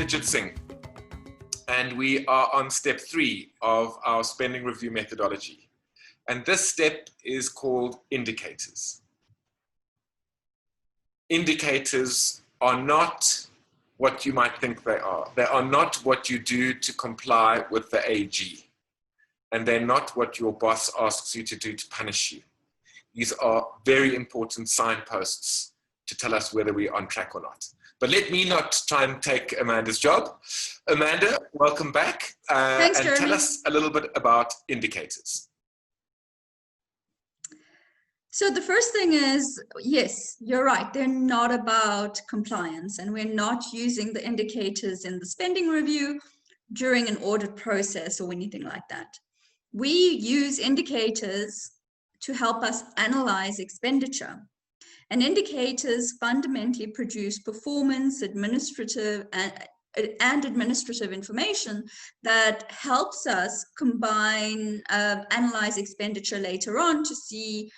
Satyajit Singh, and we are on step 3 of our spending review methodology. And this step is called indicators. Indicators are not what you might think they are. They are not what you do to comply with the AG. And they're not what your boss asks you to do to punish you. These are very important signposts to tell us whether we're on track or not. But let me not try and take Amanda's job. Amanda, welcome back. Thanks, and Jeremy. tell us a little bit about indicators. So the first thing is, yes, you're right. They're not about compliance, and we're not using the indicators in the spending review during an audit process or anything like that. We use indicators to help us analyze expenditure. And indicators fundamentally produce performance, administrative and administrative information that helps us combine, analyze expenditure later on to see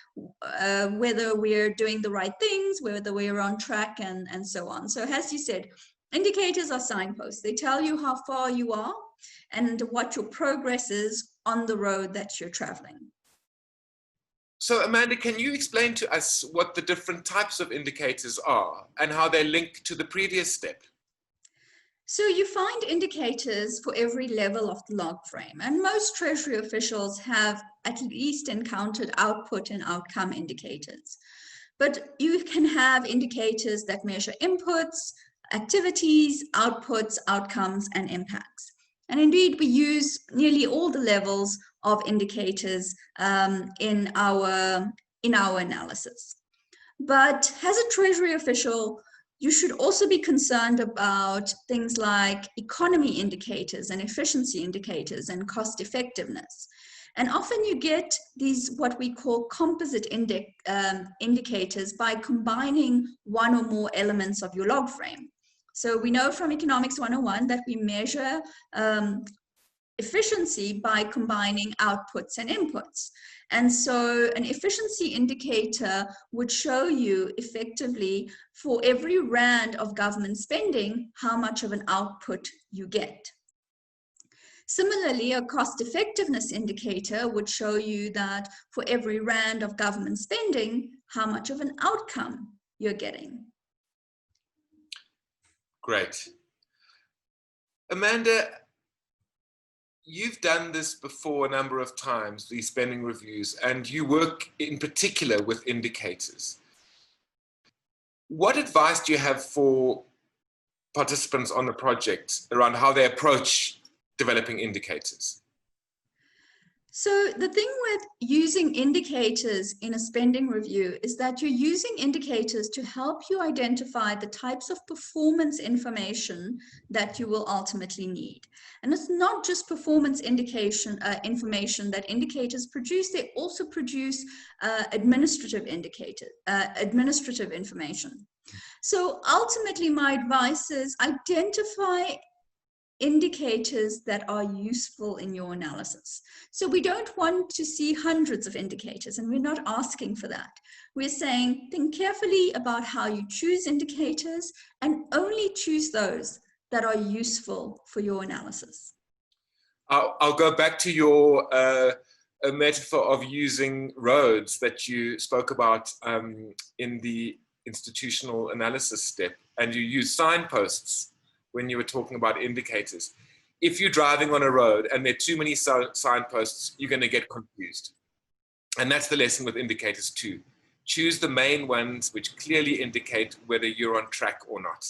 whether we're doing the right things, whether we're on track, and so on. So as you said, indicators are signposts. They tell you how far you are and what your progress is on the road that you're traveling. So Amanda, can you explain to us what the different types of indicators are and how they link to the previous step? So you find indicators for every level of the log frame, and most Treasury officials have at least encountered output and outcome indicators. But you can have indicators that measure inputs, activities, outputs, outcomes, and impacts. And indeed, we use nearly all the levels of indicators in our analysis. But as a Treasury official, you should also be concerned about things like economy indicators and efficiency indicators and cost effectiveness. And often you get these what we call composite indicators by combining one or more elements of your log frame. So we know from Economics 101 that we measure efficiency by combining outputs and inputs. And so an efficiency indicator would show you effectively for every rand of government spending, how much of an output you get. Similarly, a cost effectiveness indicator would show you that for every rand of government spending, how much of an outcome you're getting. Great. Amanda, you've done this before a number of times, these spending reviews, and you work in particular with indicators. What advice do you have for participants on the project around how they approach developing indicators? So the thing with using indicators in a spending review is that you're using indicators to help you identify the types of performance information that you will ultimately need. And it's not just performance information that indicators produce, they also produce administrative information. So ultimately my advice is identify indicators that are useful in your analysis. So we don't want to see hundreds of indicators, and we're not asking for that. We're saying think carefully about how you choose indicators and only choose those that are useful for your analysis. I'll go back to your a metaphor of using roads that you spoke about in the institutional analysis step, and you use signposts when you were talking about indicators. If you're driving on a road and there are too many signposts, you're going to get confused. And that's the lesson with indicators too. Choose the main ones which clearly indicate whether you're on track or not.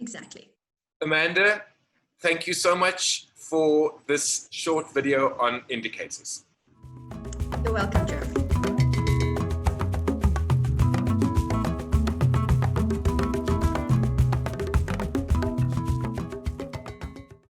Exactly. Amanda, thank you so much for this short video on indicators. You're welcome, Jeremy.